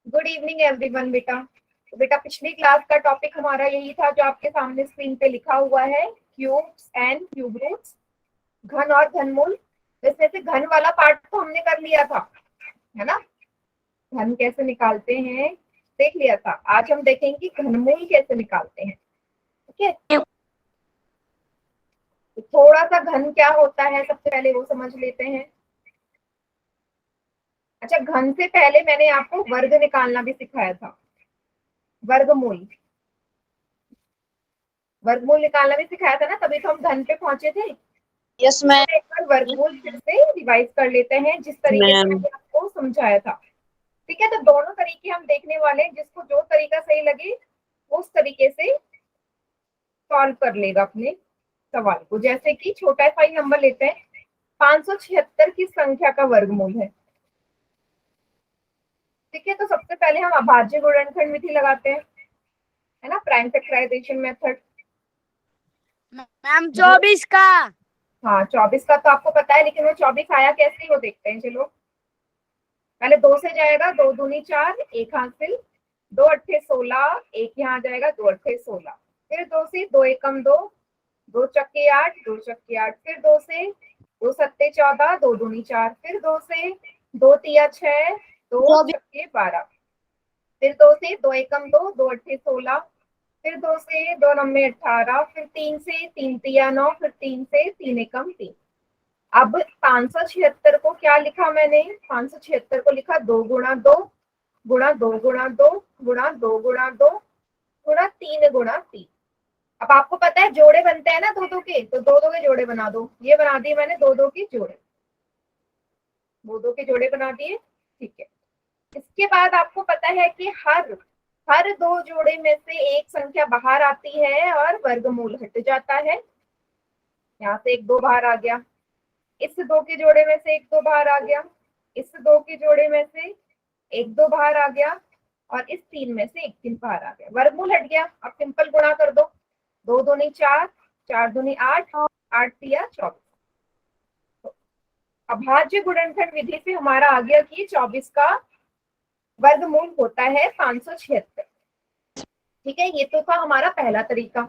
Good evening everyone बेटा। तो बेटा पिछली क्लास का टॉपिक हमारा यही था जो आपके सामने स्क्रीन पे लिखा हुआ है, क्यूब्स एंड क्यूब रूट्स, घन और घनमूल। जैसे से घन वाला पार्ट तो हमने कर लिया था, है ना। घन कैसे निकालते हैं देख लिया था। आज हम देखेंगे कि घनमूल कैसे निकालते हैं। ठीक है, तो थोड़ा सा घन क्या होता है सबसे पहले वो समझ लेते हैं। अच्छा, घन से पहले मैंने आपको वर्ग निकालना भी सिखाया था, वर्गमूल। वर्गमूल निकालना भी सिखाया था ना, तभी तो हम घन पे पहुंचे थे। Yes ma'am. एक बार वर्गमूल फिर से रिवाइज कर लेते हैं जिस तरीके से मैम मैंने आपको समझाया था। ठीक है, तो दोनों तरीके हम देखने वाले हैं, जिसको जो तरीका सही लगे उस तरीके से सॉल्व कर लेगा अपने सवाल को। जैसे कि छोटा सा ही नंबर लेते हैं, 576 की संख्या का वर्गमूल ठीक है, तो सबसे पहले हम अभाज्य गुणनखंड विधि लगाते हैं, है ना, प्राइम फैक्टराइजेशन मेथड। मैम 24 का। हाँ, 24 का तो आपको पता है, लेकिन वो 24 आया कैसे वो देखते हैं। चलो, पहले 2 से जाएगा, 2 दूनी 4, एक हासिल, 2 अट्ठे 16, एक यहाँ आ जाएगा, 2 अट्ठे 16। फिर 2 से 2 एकम 2, 2 चक्के 8, 2 चक्के 8। फिर 2 से 2 सत्ते 14, 2 दूनी 4। फिर 2 से 2 तिया 6, 2 24 छक्के 12। फिर 2 से 2 एकम 2, 2 अट्ठे 16। फिर 2 से 2 नम्बे 18। फिर 3 से 3 तिया 9। फिर 3 से 3 एकम 3। अब 576 को क्या लिखा मैंने, 576 को लिखा 2 गुणा 2 गुणा 2 गुणा 2 गुणा 2 गुणा 2 गुणा 3 गुणा 3। अब आपको पता है जोड़े बनते हैं ना दो दो के, तो दो दो के जोड़े बना दो। ये बना दिए मैंने दो दो के जोड़े, दो दो के जोड़े बना दिए। ठीक है, इसके बाद आपको पता है कि हर हर दो जोड़े में से एक संख्या बाहर आती है और वर्गमूल हट जाता है। यहाँ से एक 2 बाहर आ गया, इस 2 के जोड़े में से एक 2 बाहर आ गया, इस 2 के जोड़े में से एक 2 बाहर आ गया, और इस 3 में से एक 3 बाहर आ गया, वर्गमूल हट गया। अब सिंपल गुणा कर दो, 2 दूनी 4, 4 दूनी 8, 8 तिया 24। तो अभाज्य गुणनखंड विधि से हमारा आ गया कि 24 का वर्गमूल होता है 576। ठीक है, ये तो था हमारा पहला तरीका।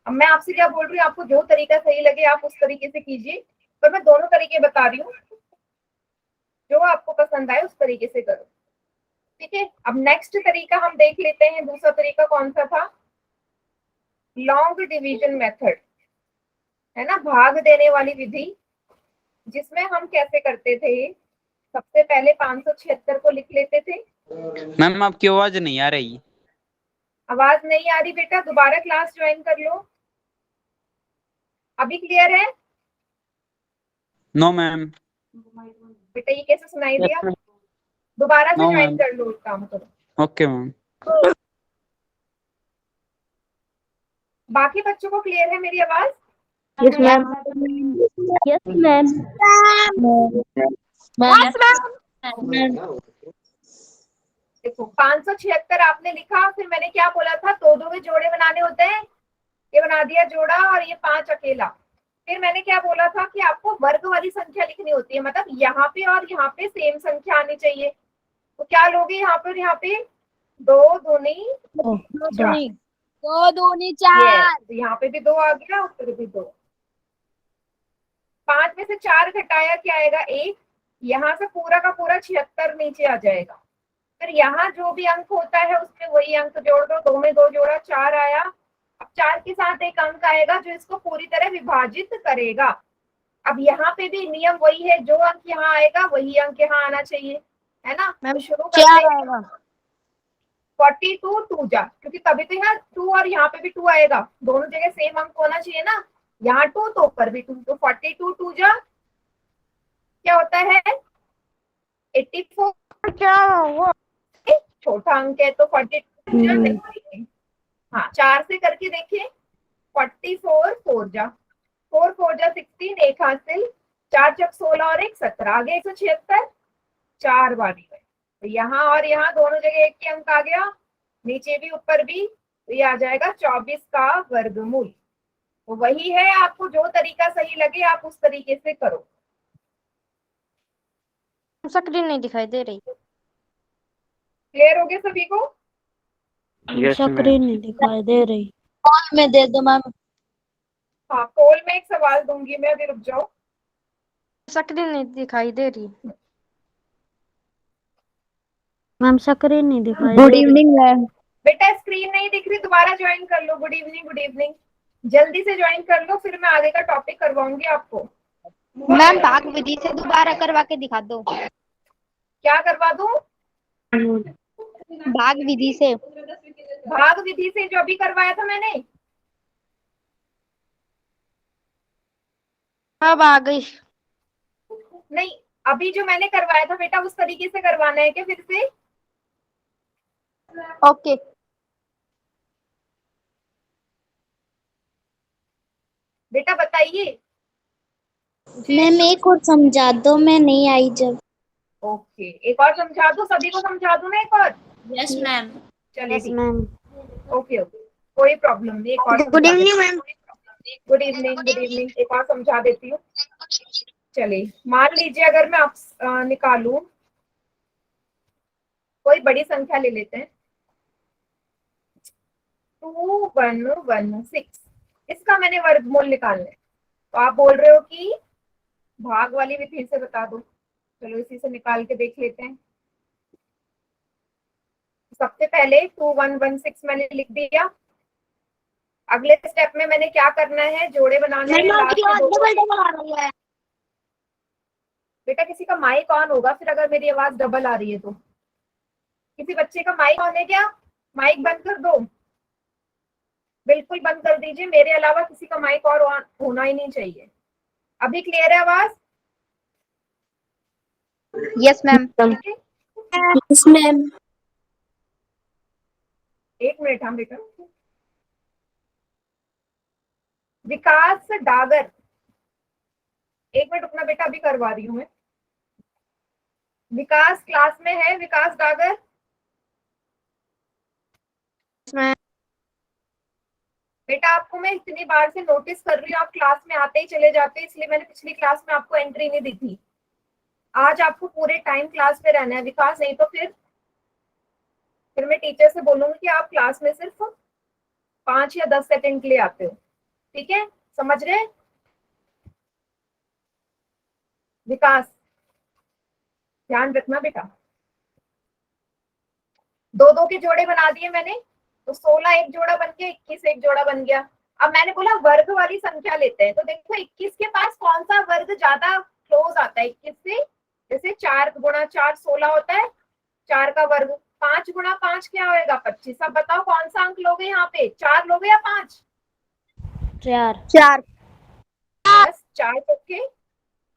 अब मैं आपसे क्या बोल रही हूँ, आपको जो तरीका सही लगे आप उस तरीके से कीजिए, पर मैं दोनों तरीके बता रही हूँ, जो आपको पसंद आए उस तरीके से करो। ठीक है, अब नेक्स्ट तरीका हम देख लेते हैं। दूसरा तरीका कौन सा था, लॉन्ग डिवीजन मेथड, है ना, भाग देने वाली विधि, जिसमें हम कैसे करते थे। सबसे पहले 576 को लिख लेते थे। मैम आपकी आवाज नहीं आ रही। आवाज नहीं आ रही बेटा, दोबारा क्लास ज्वाइन कर लो। अभी क्लियर है नो मैम। बेटा, ये कैसे सुनाई दिया, दोबारा से नो ज्वाइन मैम। कर लो, एक काम करो। Okay ma'am. बाकी बच्चों को क्लियर है मेरी आवाज। Yes ma'am. Yes ma'am. Yes ma'am. देखो 576 आपने लिखा, फिर मैंने क्या बोला था, दो दो के जोड़े बनाने होते हैं। ये बना दिया जोड़ा, और ये 5 अकेला। फिर मैंने क्या बोला था कि आपको वर्ग वाली संख्या लिखनी होती है, मतलब यहाँ पे और यहाँ पे सेम संख्या आनी चाहिए। तो क्या लोगे यहाँ पर, यहाँ पे 2 दूनी 4। दो दूनी यस, 4। तो यहाँ पे भी 2 आ गया, ऊपर भी 2। 5 में से 4 घटाया क्या आएगा, 1। यहाँ से पूरा का पूरा 76 नीचे आ जाएगा। फिर यहाँ जो भी अंक होता है उसमें वही अंक जोड़ दो, 2 में 2 जोड़ा 4 आया। अब 4 के साथ एक अंक आएगा जो इसको पूरी तरह विभाजित करेगा। अब यहाँ पे भी नियम वही है, जो अंक यहाँ आएगा वही अंक यहाँ आना चाहिए, है ना। तो शुरू करते हैं 42 2 जा, क्योंकि तभी तो यहाँ 2 और यहाँ पे भी 2 आएगा, दोनों जगह सेम अंक होना चाहिए ना। यहाँ 2 तो ऊपर भी 2, तो 42 2 जा क्या होता है 84। क्या हुआ? छोटा अंक है तो 42 जा नहीं। हाँ, 4 से करके देखिए, 44 4 जा, 4 4 जा 16, एक हासिल, 4 जब 16 और एक 17, आगे 176, 4 बारी गए। तो यहाँ और यहाँ दोनों जगह एक ही अंक आ गया, नीचे भी ऊपर भी, तो ये आ जाएगा 24 का वर्गमूल। तो वही है, आपको जो तरीका सही लगे आप उस तरीके से करो। स्क्रीन नहीं दिखाई दे रही। क्लियर हो गया सभी को? Yes screen ma'am. नहीं दिखाई दे रही। कॉल में दे दो मैम। हाँ, पोल में एक सवाल दूंगी मैं, अभी रुक जाओ। स्क्रीन नहीं दिखाई दे रही। मैम स्क्रीन नहीं दिखाई गुड दे रही। Evening ma'am. बेटा स्क्रीन नहीं दिख रही, दोबारा ज्वाइन कर लो। Good evening, good evening. जल्दी से ज्वाइन कर लो, फिर मैं आगे का टॉपिक करवाऊंगी आपको। मैम भाग विधि से दोबारा करवा के दिखा दो। क्या करवा दूं? भाग विधि से। भाग विधि से जो अभी करवाया था मैंने। अब आ गई। नहीं, अभी जो मैंने करवाया था बेटा, उस तरीके से करवाना है क्या फिर से? ओके। बेटा बताइए। मैम एक और समझा दो, मैं नहीं आई जब। ओके, एक और समझा दो, सभी को समझा दो ना एक और। Yes ma'am. चलिए यस ठीक। मैम। ओके ओके, कोई प्रॉब्लम नहीं, एक और गुड समझा इवनिंग देती मैम। हूँ। गुड इवनिंग, गुड इवनिंग, एक और समझा देती हूँ। चलिए, मान लीजिए अगर मैं आप निकालूं, कोई बड़ी संख्या ले लेते हैं, 2116। इसका मैंने वर्गमूल निकालना है। तो आप बोल रहे हो कि भाग वाली विधि से बता दो। चलो इसी से निकाल के देख लेते हैं। सबसे पहले 2116 मैंने लिख दिया। अगले स्टेप में मैंने क्या करना है, जोड़े बनाने हैं लास्ट के दो। डबल आ रही है। बेटा किसी का माइक ऑन होगा फिर, अगर मेरी आवाज डबल आ रही है तो। किसी बच्चे का माइक ऑन है क्या? माइक बंद कर दो, बिल्कुल बंद कर दीजिए। मेरे अलावा किसी का माइक और ऑन होना ही नहीं चाहिए। अभी क्लियर है आवाज? Yes ma'am. ठीक है, यस मैम। एक मिनट। हम बेटा, विकास डागर, एक मिनट रुकना बेटा, अभी करवा रही हूँ मैं। विकास क्लास में है? विकास डागर, बेटा आपको मैं इतनी बार से नोटिस कर रही हूँ, आप क्लास में आते ही चले जाते हैं, इसलिए मैंने पिछली क्लास में आपको एंट्री नहीं दी थी। आज आपको पूरे टाइम क्लास में रहना है विकास, नहीं तो फिर मैं टीचर से बोलूंगी कि आप क्लास में सिर्फ 5 या 10 सेकंड के लिए आते हो। ठीक है, समझ रहे हैं? विकास ध्यान रखना बेटा। दो दो के जोड़े बना दिए मैंने, तो 16 एक जोड़ा बन गया, 21 एक जोड़ा बन गया। अब मैंने बोला वर्ग वाली संख्या लेते हैं, तो देखो 21 के पास कौन सा वर्ग ज्यादा क्लोज आता है 21 से? जैसे 4 गुणा 4 16 होता है, 4 का वर्ग। 5 गुणा 5 क्या होएगा? 25। अब बताओ कौन सा अंक लोगे यहाँ पे, 4 लोगे या 5? 4। बस 4 के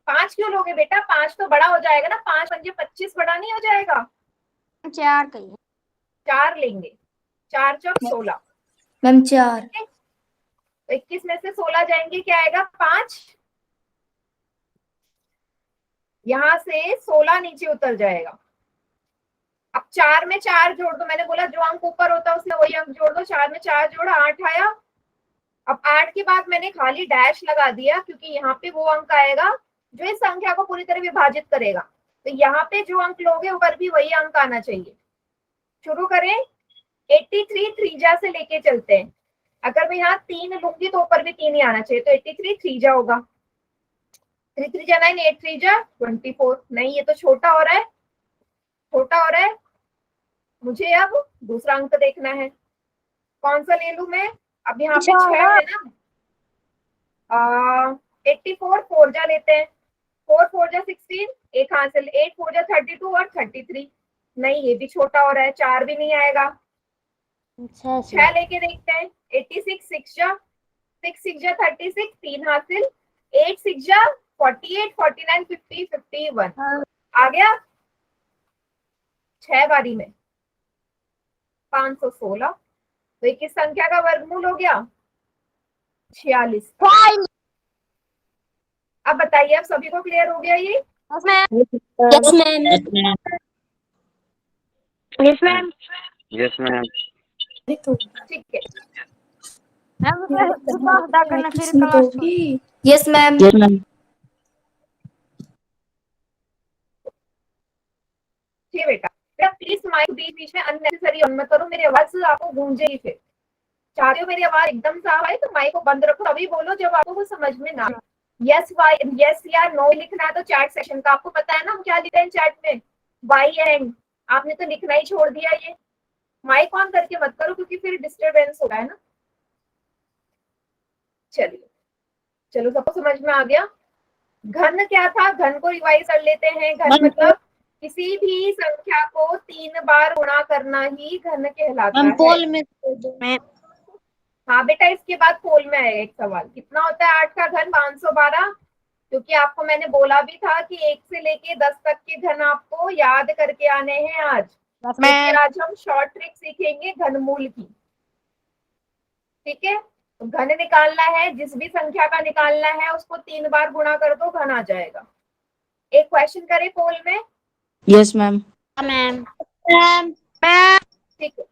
5 क्यों लोगे बेटा? 5 तो बड़ा हो जाएगा ना, 5 पंजे 25 बड़ा नहीं हो जाएगा? 4 कही। 4 लेंगे, 4 चौक 16। मैम 4। तो 21 में से 16 जाएंगे, क्या आएगा? 5। यहां से 16 नीचे उतर जाएगा। अब 4 में 4 जोड़ दो, मैंने बोला जो अंक ऊपर होता है उसमें वही अंक जोड़ दो। 4 में 4 जोड़ा, 8 आया। अब 8 के बाद मैंने खाली डैश लगा दिया, क्योंकि यहाँ पे वो अंक आएगा जो इस संख्या को पूरी तरह विभाजित करेगा। तो यहाँ पे जो अंक लोगे ऊपर भी वही अंक आना चाहिए। शुरू करें। 83 त्रिज्या से लेके चलते हैं। अगर मैं यहाँ 3 लूंगी तो ऊपर भी 3 ही आना चाहिए, तो 83 त्रिज्या होगा। 3 त्रिज्या 9, 8 त्रिज्या 24। नहीं, ये तो छोटा हो रहा है, छोटा हो रहा है। मुझे अब दूसरा अंक देखना है, कौन सा ले लूं मैं? अब यहाँ पे 6 है ना, 84 4 जा लेते हैं। 4 4 जा 16, एक हासिल। 8 4 जा 32 और 33। नहीं, ये भी छोटा हो रहा है, 4 भी नहीं आएगा। 6 लेके देखते हैं। 86 6 जा 6 6 जा 36, 3 हासिल। 8 6 जा 48 49 50 51। आ गया 6 बारी में 516। तो ये किस संख्या का वर्गमूल हो गया? 46। अब बताइए, अब सभी को क्लियर हो गया ये? Yes ma'am. Yes ma'am. Yes ma'am. ठीक है, करना फिर क्लास। Yes ma'am. ठीक बेटा। प्लीज माइक बीच बीच में अननेसेसरी ऑन मत करो, मेरी आवाज आपको गूंजेगी। फिर चाहते हो मेरी आवाज एकदम साफ आए तो माइक को बंद रखो, अभी बोलो जब आपको वो समझ में ना आए। यस या नो लिखना है तो चैट सेशन का आपको पता है ना हम क्या लिखते हैं चैट में, वाई एंड। आपने तो लिखना ही छोड़ दिया। ये माइक ऑन करके मत करो क्योंकि फिर डिस्टरबेंस हो रहा है ना। चलिए, चलो सबको समझ में आ गया। घन क्या था, घन को रिवाइज कर लेते हैं। घन मतलब किसी भी संख्या को 3 बार गुणा करना ही घन कहलाता है। पोल में हाँ बेटा, इसके बाद पोल में आएगा एक सवाल। कितना होता है 8 का घन? 512। क्योंकि आपको मैंने बोला भी था कि 1 से लेके 10 तक के घन आपको याद करके आने हैं आज, क्योंकि आज हम शॉर्ट ट्रिक सीखेंगे घनमूल की। ठीक है, तो घन निकालना है, जिस भी संख्या का निकालना है उसको 3 बार गुणा कर दो, घन आ जाएगा। एक क्वेश्चन करें पोल में? Yes ma'am. मैम ठीक है,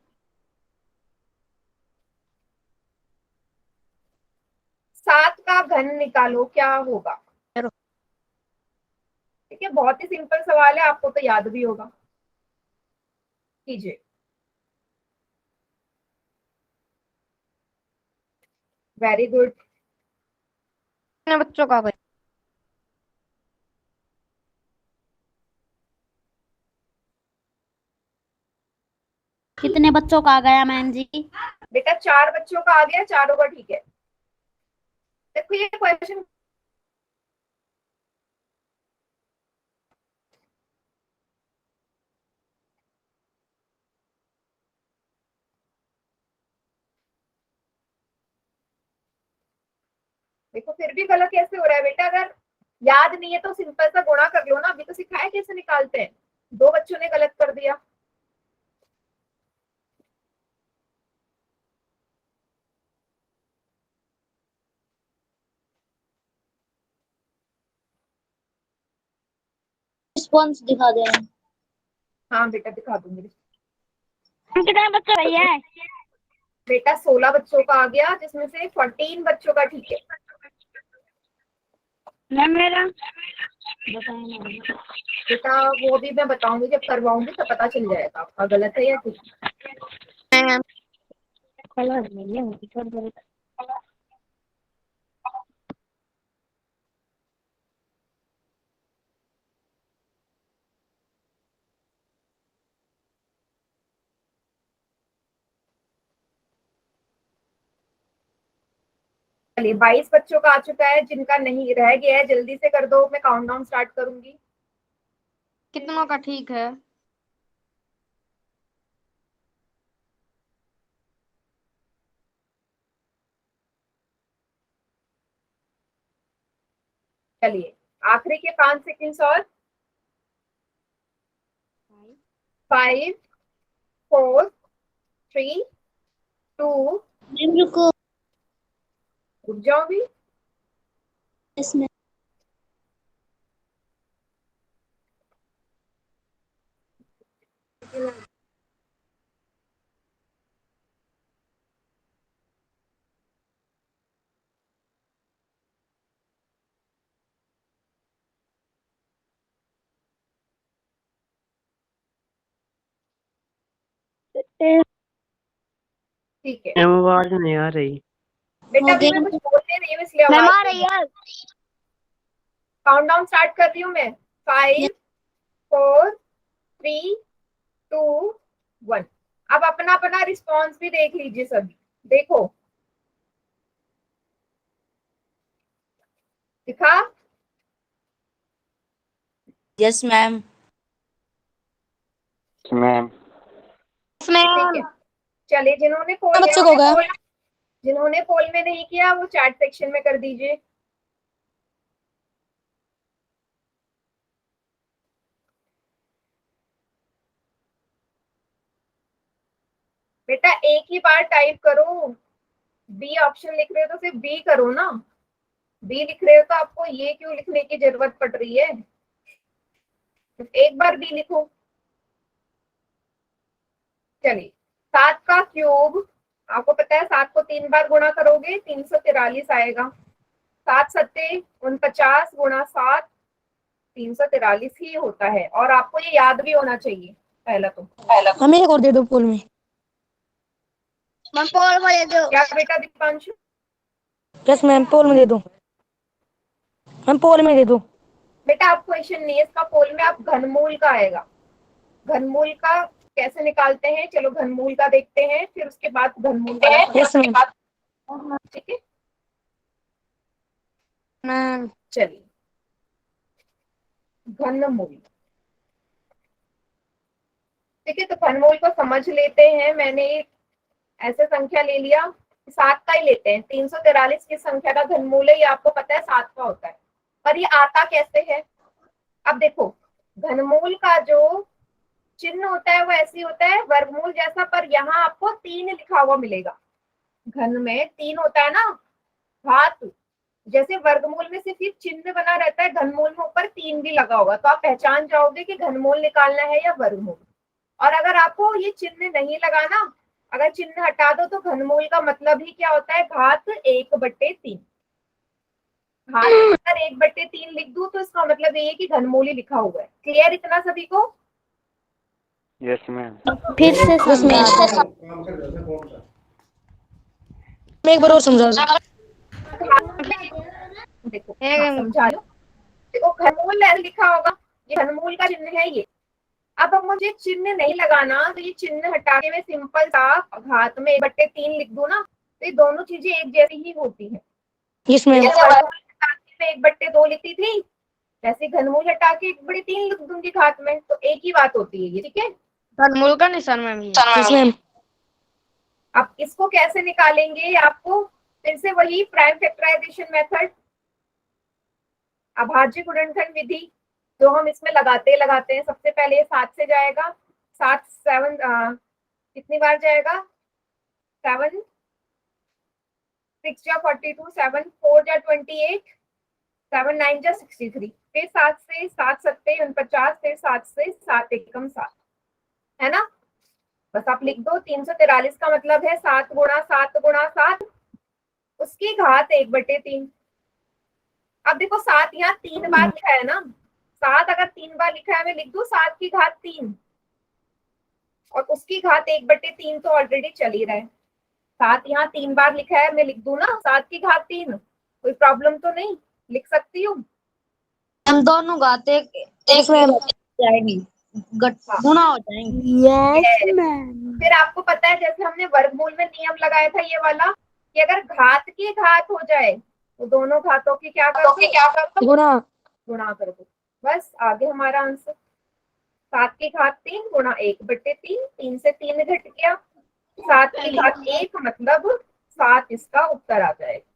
7 का घन निकालो, क्या होगा? ठीक है, बहुत ही सिंपल सवाल है, आपको तो याद भी होगा। कीजिए। Very good. कितने बच्चों का गया? कितने बच्चों का आ गया मैम जी? बेटा 4 बच्चों का आ गया, चारों का ठीक है। देखो ये क्वेश्चन देखो फिर भी गलत कैसे हो रहा है बेटा? अगर याद नहीं है तो सिंपल सा गुणा कर लो ना, अभी तो सिखाया कैसे निकालते हैं। 2 बच्चों ने गलत कर दिया। रिस्पॉन्स दिखा दे। हाँ बेटा दिखा दूंगी। कितने बच्चों का है? बेटा 16 बच्चों का आ गया, जिसमें से 14 बच्चों का ठीक है। मैम मेरा बेटा वो भी मैं बताऊंगी, जब करवाऊंगी तो पता चल जाएगा आपका गलत है या ठीक। चलिए 22 बच्चों का आ चुका है, जिनका नहीं रह गया है जल्दी से कर दो, मैं काउंटडाउन स्टार्ट करूंगी। कितनों का ठीक है? चलिए आखिरी के 5 सेकेंड्स और। 5 4 3 2। मैम रुको। रुक जाओ भी। इसमें ठीक है आवाज नहीं आ रही। बेटा, हो अभी मैं गया। कुछ बोलने नहीं हूँ इसलिए मैम आवाज आ नहीं रही है। काउंटडाउन स्टार्ट कर रही हूँ मैं। 5 4 3 2 1। अब अपना अपना रिस्पॉन्स भी देख लीजिए सभी। देखो दिखा? Yes ma'am. मैम ठीक है, चलिए जिन्होंने पोल बच्चों को होगा। जिन्होंने पोल में नहीं किया वो चैट सेक्शन में कर दीजिए। बेटा एक ही बार टाइप करो। बी ऑप्शन लिख रहे हो तो सिर्फ बी करो ना। बी लिख रहे हो तो आपको ये क्यों लिखने की जरूरत पड़ रही है? सिर्फ एक बार बी लिखो। चलिए 7 का क्यूब, आपको पता है 7 को 3 बार गुणा करोगे 343 आएगा। 7 सत्ते 49 गुणा 7 343 ही होता है, और आपको ये याद भी होना चाहिए। पहला तो हमें एक और दे दो पोल में। क्या बेटा दीपांशु? यस मैम, पोल में दे दो। मैम पोल में दे दो। बेटा आप क्वेश्चन नहीं है इसका, पोल में आप घनमूल का आएगा। घनमूल का कैसे निकालते हैं, चलो घनमूल का देखते हैं, फिर उसके बाद घनमूल वाला यस मैम। ठीक है। मैम चलिए घनमूल, ठीक है, तो घनमूल को समझ लेते हैं। मैंने एक ऐसे संख्या ले लिया, 7 का ही लेते हैं। 343 की संख्या का घनमूल है, ये आपको पता है 7 का होता है, पर ये आता कैसे है? अब देखो, घनमूल का जो चिन्ह होता है वो ऐसे होता है वर्गमूल जैसा, पर यहाँ आपको 3 लिखा हुआ मिलेगा। घन में 3 होता है ना, घात जैसे वर्गमूल में सिर्फ ये चिन्ह बना रहता है, घनमूल में ऊपर 3 भी लगा होगा, तो आप पहचान जाओगे कि घनमूल निकालना है या वर्गमूल। और अगर आपको ये चिन्ह नहीं लगाना, अगर चिन्ह हटा दो, तो घनमूल का मतलब ही क्या होता है? घात 1/3। घात अगर 1/3 लिख दूं तो इसका मतलब ये है कि घनमूल ही लिखा हुआ है। क्लियर इतना सभी को? Yes ma'am. फिर से समझा दो। मैं एक बार और समझा दो। देखो हाँ, समझा लो। देखो घनमूल लिखा होगा, ये घनमूल का चिन्ह है ये। अब मुझे चिन्ह नहीं लगाना, तो ये चिन्ह हटा के मैं सिंपल सा घात में 1/3 लिख दूं ना, तो ये दोनों चीजें एक जैसी ही होती है। Yes ma'am. जैसे वर्गमूल हटा के मैं 1/2 लिखती थी, वैसे घनमूल हटा के 1/3 लिख दूंगी घात में, तो एक ही बात होती है ये, ठीक है। घनमूल का निशान मैम ये। Yes ma'am. अब इसको कैसे निकालेंगे? आपको फिर से वही प्राइम फैक्टराइजेशन मेथड, अभाज्य गुणनखंड विधि, जो हम इसमें लगाते हैं। सबसे पहले 7 से जाएगा, 7 7 कितनी बार जाएगा? 7 6 जा 42, 7 4 जा 28, 7 9 जा 63, फिर 7 से 7 सत्ते 49, फिर 7 से 7 एकम 7, है ना। बस आप लिख दो, 343 का मतलब है 7 गुणा 7 गुणा 7, उसकी घात 1/3। अब देखो 7 यहाँ 3 बार लिखा है ना, 7 अगर 3 बार लिखा है, मैं लिख दूं 7 की घात 3, और उसकी घात 1/3 तो ऑलरेडी चल ही रहा है। 7 यहाँ 3 बार लिखा है, मैं लिख दूं ना 7 की घात 3, कोई प्रॉब्लम तो नहीं, लिख सकती हूँ। हम दोनों गाते यस मैम। जाएगी, हाँ। गुना हो जाएंगे। Yes ma'am. फिर आपको पता है, जैसे हमने वर्गमूल में नियम लगाया था ये वाला, कि अगर घात की घात हो जाए तो दोनों घातों की क्या कर दो? गुणा। गुणा कर दो। बस आगे हमारा आंसर 7 की घात 3 गुणा 1/3, 3 से 3 घट गया, 7 की घात 1 मतलब 7 इसका उत्तर आ जाएगा।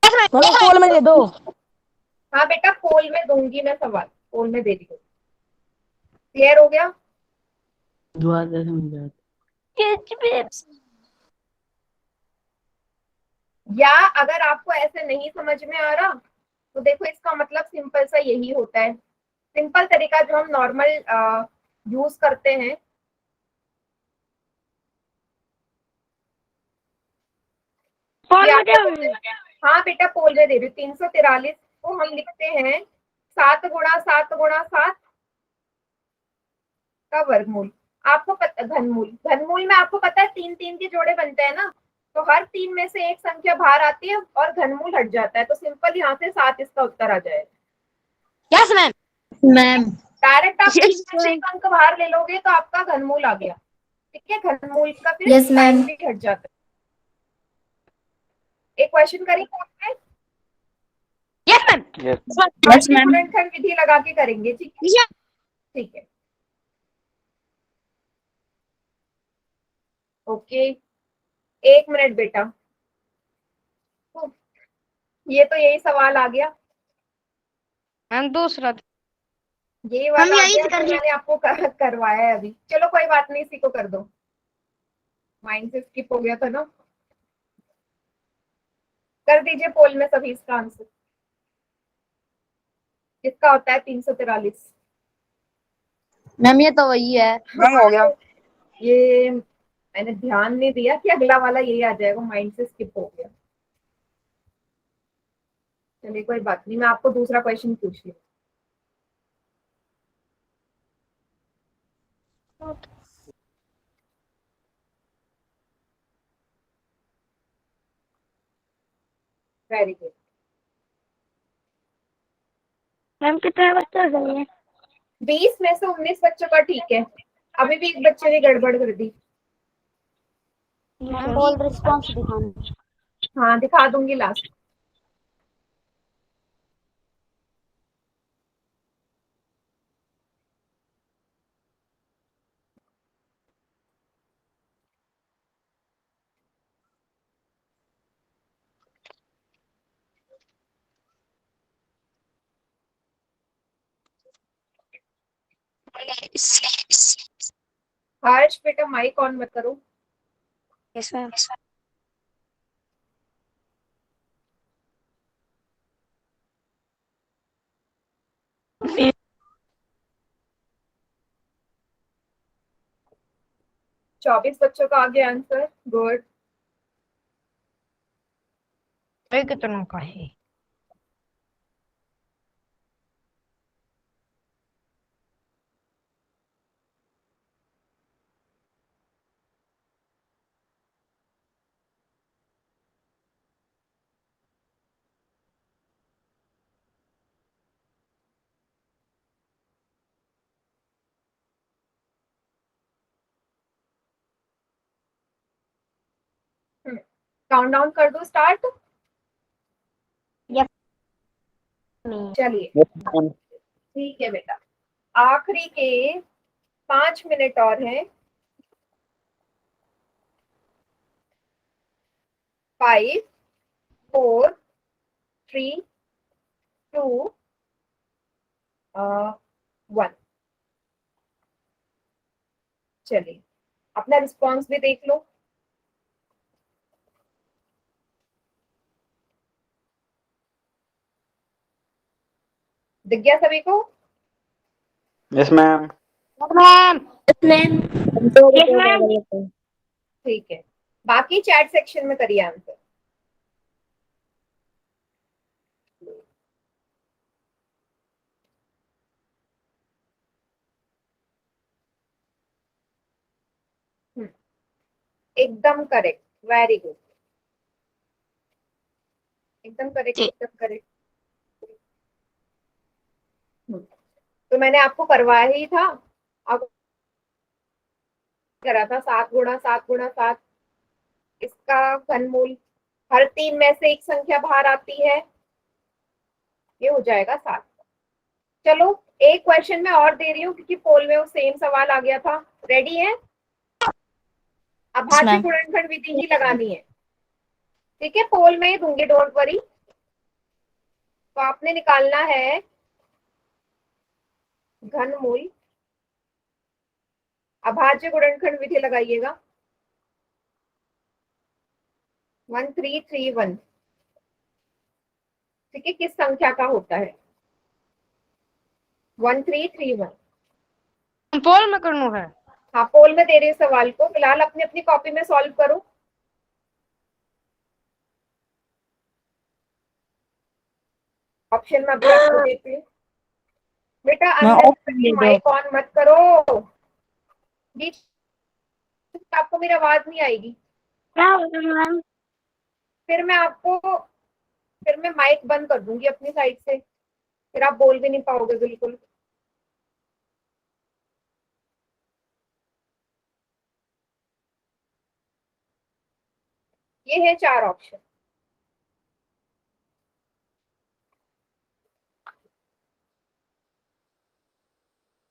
मैम पोल में दे दो। हाँ बेटा, पोल में दूंगी मैं, सवाल पोल में दे दी। क्लियर हो गया? या अगर आपको ऐसे नहीं समझ में आ रहा, तो देखो इसका मतलब सिंपल सा यही होता है। सिंपल तरीका जो हम नॉर्मल यूज करते हैं, हाँ बेटा पोल में दे रही हूँ। 343 को हम लिखते हैं 7 गुणा 7 गुणा 7 का वर्गमूल। आपको पता घनमूल, घनमूल में आपको पता है 3 3 के जोड़े बनते हैं ना, तो हर 3 में से एक संख्या बाहर आती है और घनमूल हट जाता है, तो सिंपल यहाँ से 7 इसका उत्तर आ जाएगा। Yes ma'am. मैम डायरेक्ट आप 3 Yes, में से एक अंक बाहर ले लोगे तो आपका घनमूल आ गया, ठीक है। घनमूल का फिर Yes, साइन ma'am. भी हट जाता है। एक क्वेश्चन करेंगे, yes ma'am. Yes yes ma'am. गुणनखंड विधि लगा के करेंगे, ठीक है। ठीक है, ओके। 1 मिनट बेटा, ये तो यही सवाल आ गया, मैम दूसरा ये वाला आ गया जो मैंने आपको करवाया है अभी। चलो कोई बात नहीं, इसी को कर दो, माइंड से स्किप हो गया था ना। कर दीजिए पोल में सभी इसका आंसर, किसका होता है 343? मैम ये तो वही है। मैम हो गया। ये मैंने ध्यान नहीं दिया कि अगला वाला यही आ जाएगा, माइंड से स्किप हो गया। चलिए कोई बात नहीं, मैं आपको दूसरा क्वेश्चन पूछ रही हूँ। Very good. मैम कितने बच्चे चाहिए? 20 में से 19 बच्चों का ठीक है। अभी भी एक बच्चे ने गड़बड़ कर दी। मैम पोल रिस्पॉन्स दिखाना। हाँ, दिखा दूंगी लास्ट। हर्ष बेटा माइक ऑन मत करो। Yes ma'am. 24 बच्चों का आ गया आंसर। गुड। कितनों का है? काउंट डाउन कर दो स्टार्ट। यस। चलिए ठीक है बेटा, आखिरी के 5 मिनट और हैं। 5 4 3 2 1। चलिए अपना रिस्पॉन्स भी देख लो। दिख गया सभी को? Yes ma'am. Ma'am. Yes ma'am. ठीक है, बाकी चैट सेक्शन में करिए आंसर। एकदम करेक्ट, वेरी गुड, एकदम करेक्ट, एकदम करेक्ट। तो मैंने आपको करवाया ही था, अब करा था 7 गुणा 7 गुणा 7। इसका घनमूल, हर 3 में से एक संख्या बाहर आती है, ये हो जाएगा 7। चलो एक क्वेश्चन मैं और दे रही हूँ क्योंकि पोल में वो सेम सवाल आ गया था। रेडी है? अभाज्य गुणनखंड विधि ही लगानी है। ठीक है, पोल में ही दूंगी, डोंट वरी। तो आपने निकालना है घनमूल, अभाज्य गुणनखंड विधि लगाइएगा। 1331। ठीक है, किस संख्या का होता है? 1331। पोल में करना है। हाँ, पोल में दे रही हूँ सवाल को, फिलहाल अपनी अपनी कॉपी में सॉल्व करो। ऑप्शन में अभी आपको देती हूँ। बेटा अंदर माइक ऑन मत करो, बीच आपको मेरी आवाज नहीं आएगी। मैम। फिर मैं आपको, फिर मैं माइक बंद कर दूंगी अपनी साइड से, फिर आप बोल भी नहीं पाओगे बिल्कुल। ये है 4 ऑप्शन।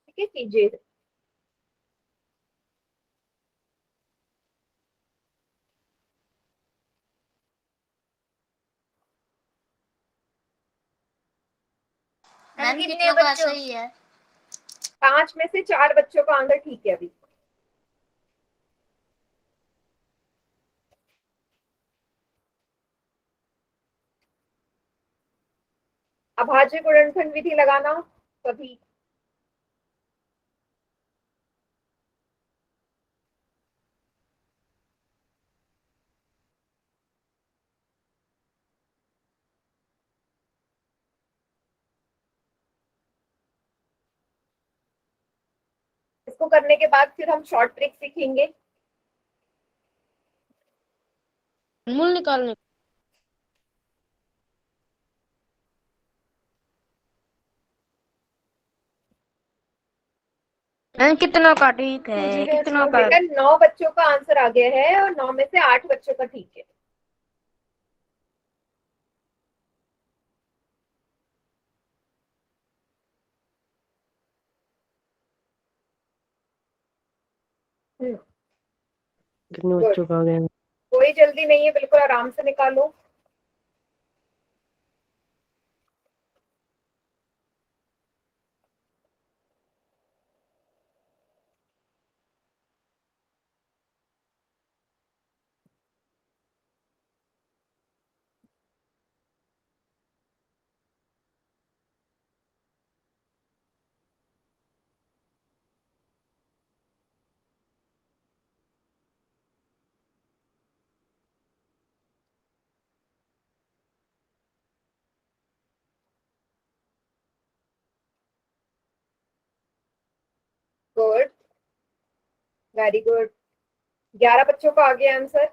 ठीक है, कीजिए। मैम कितनों का सही है? 5 में से 4 बच्चों का आंसर ठीक है अभी। अभाज्य गुणनखंड विधि लगाना सभी। उसको करने के बाद फिर हम शॉर्ट ट्रिक सीखेंगे। मूल निकालने। मैम कितना का ठीक है, कितना का? बेटा 9 बच्चों का आंसर आ गया है और 9 में से 8 बच्चों का ठीक है। कितने Good. बच्चों का आ गया? कोई जल्दी नहीं है, बिल्कुल आराम से निकालो। Good, very good. 11 बच्चों का आ गया आंसर।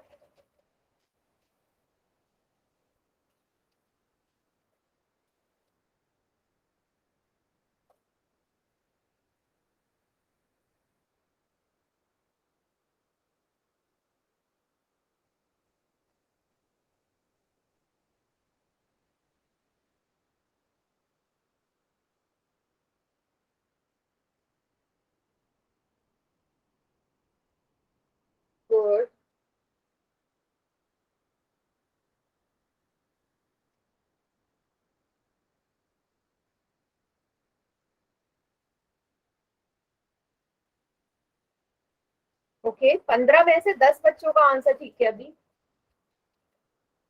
Good, okay. 15 में से 10 बच्चों का आंसर ठीक है। अभी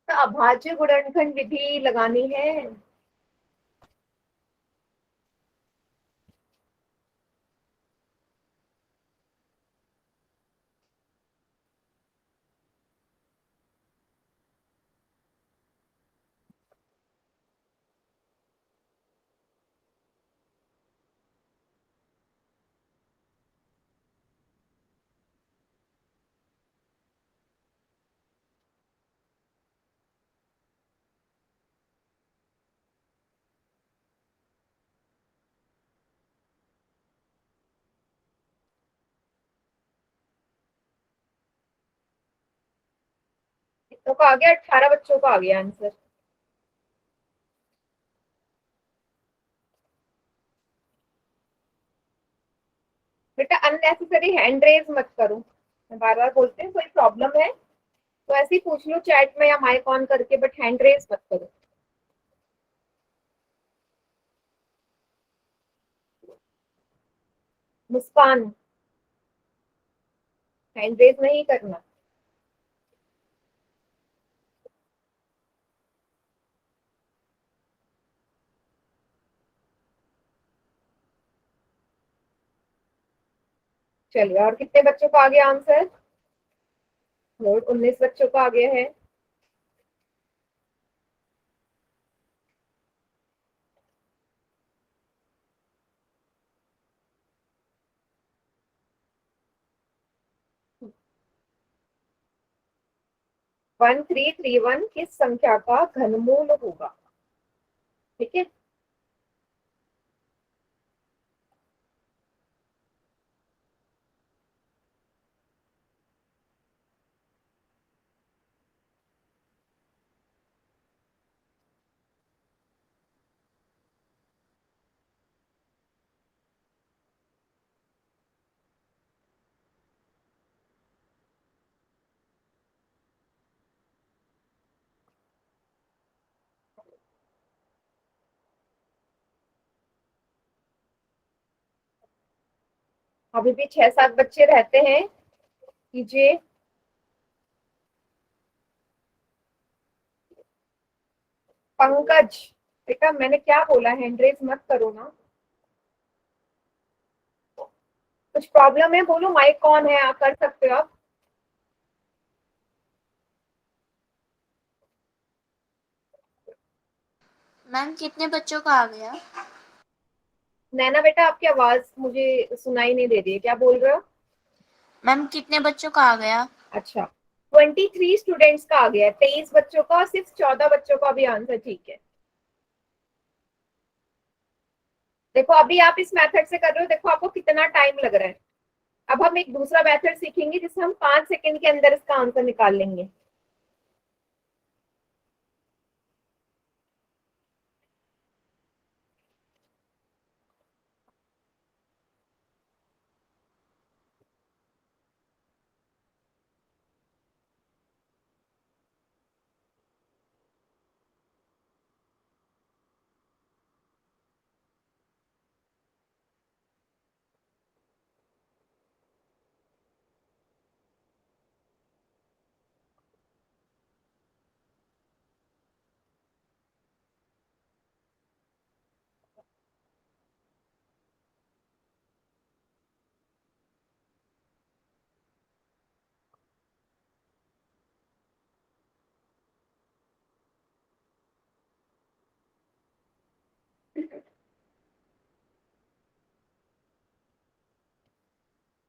तो अभाज्य गुणनखंड विधि लगानी है। कितनों का आ गया? 18 बच्चों का आ गया आंसर। बेटा अननेसेसरी हैंड रेज मत करो, मैं बार बार बोलते हैं। कोई प्रॉब्लम है तो ऐसे ही पूछ लो चैट में या माइक ऑन करके, बट हैंड रेज मत करो। मुस्कान, हैंड रेज नहीं करना। चलिए, और कितने बच्चों का आ गया आंसर? और 19 बच्चों का आ गया है। वन थ्री थ्री वन किस संख्या का घनमूल होगा? ठीक है। अभी भी 6-7 बच्चे रहते हैं, कीजिए। पंकज, बेटा मैंने क्या बोला? हैंड रेज मत करो ना। कुछ प्रॉब्लम है बोलो, माइक ऑन है, आप कर सकते हो आप। मैम कितने बच्चों का आ गया? नैना बेटा आपकी आवाज मुझे सुनाई नहीं दे रही है, क्या बोल रहे हो? मैम कितने बच्चों का आ गया? अच्छा 23 स्टूडेंट्स का आ गया है, 23 बच्चों का, और सिर्फ 14 बच्चों का भी आंसर ठीक है। देखो अभी आप इस मेथड से कर रहे हो, देखो आपको कितना टाइम लग रहा है। अब हम एक दूसरा मेथड सीखेंगे जिससे हम 5 सेकंड के अंदर इसका आंसर निकाल लेंगे।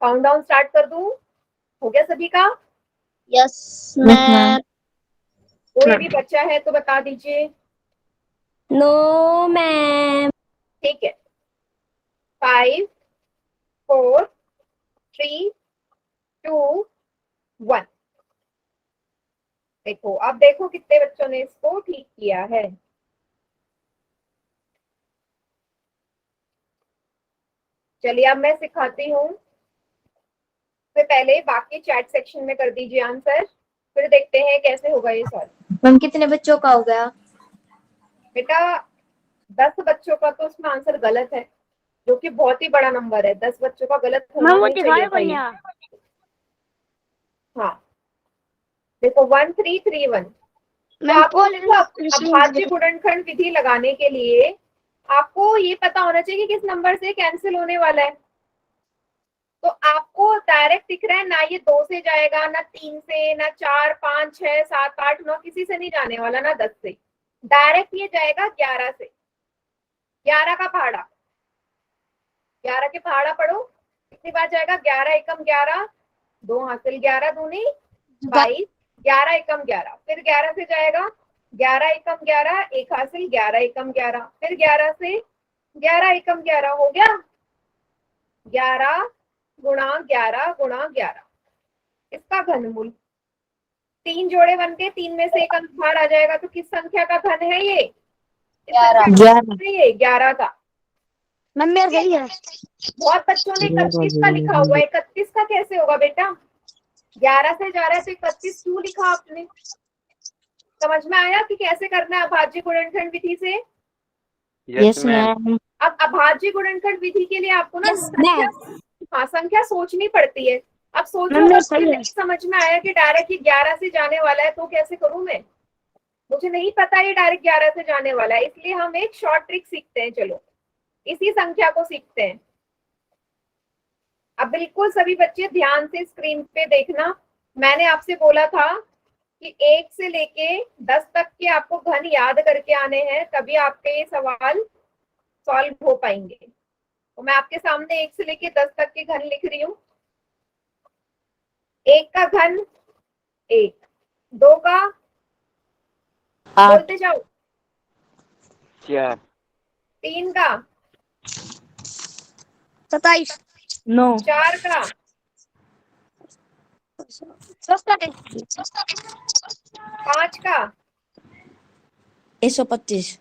काउंट डाउन स्टार्ट कर दूं? हो गया सभी का? Yes ma'am. कोई भी बच्चा है तो बता दीजिए। No ma'am. ठीक है, 5 4 3 2 1। देखो अब देखो कितने बच्चों ने इसको ठीक किया है। चलिए अब मैं सिखाती हूँ। से पहले बाकी चैट सेक्शन में कर दीजिए आंसर, फिर देखते हैं कैसे होगा ये सॉल्व। मैम कितने बच्चों का हो गया? बेटा 10 बच्चों का तो उसमें आंसर गलत है, जो कि बहुत ही बड़ा नंबर है। 10 बच्चों का गलत होना नहीं चाहिए था ये। हाँ देखो 1 3 3 1। तो आपको अभाज्य गुणनखंड विधि लगाने के लिए आपको ये पता होना चाहिए कि किस नंबर से कैंसिल होने वाला है। तो आपको डायरेक्ट दिख रहा है ना, ये 2 से जाएगा, ना 3 से, ना 4 5 6 7 8 9 किसी से नहीं जाने वाला, ना 10 से। डायरेक्ट ये जाएगा 11 से। 11 का पहाड़ा, 11 के पहाड़ा पढ़ो कितनी बार जाएगा? 11 एकम 11, 2 हासिल 11 दूनी 22, 11 एकम 11। फिर 11 से जाएगा 11 एकम 11, 1 हासिल 11 एकम 11। फिर 11 से 11 एकम 11 हो गया 11 गुणा 11 गुणा 11। इसका घनमूल 3 जोड़े बन के 3 में से एक अंक बाहर आ जाएगा, तो किस संख्या का घन है ये? 11 का। मैम मेरा सही है। बहुत बच्चों ने 31 का लिखा हुआ है। 31 का कैसे होगा बेटा? 11 से जा रहा है तो 31 क्यों लिखा आपने? समझ में आया कि कैसे करना है अभाज्य गुणनखंड विधि से? Yes ma'am. अब अभाज्य गुणनखंड विधि के लिए आपको ना संख्या सोचनी पड़ती है। अब सोचो नहीं समझ में आया कि डायरेक्ट ये 11 से जाने वाला है तो कैसे करूं मैं? मुझे नहीं पता ये डायरेक्ट 11 से जाने वाला है, इसलिए हम एक शॉर्ट ट्रिक सीखते हैं। चलो इसी संख्या को सीखते हैं। अब बिल्कुल सभी बच्चे ध्यान से स्क्रीन पे देखना। मैंने आपसे बोला था कि 1 से लेके 10 तक के आपको घन याद करके आने हैं, तभी आपके ये सवाल सॉल्व हो पाएंगे। तो मैं आपके सामने 1 से लेके 10 तक के घन लिख रही हूँ। 1 का घन 1, 2 का बोलते जाओ 4, 3 का 27 9 4 का 5 का 125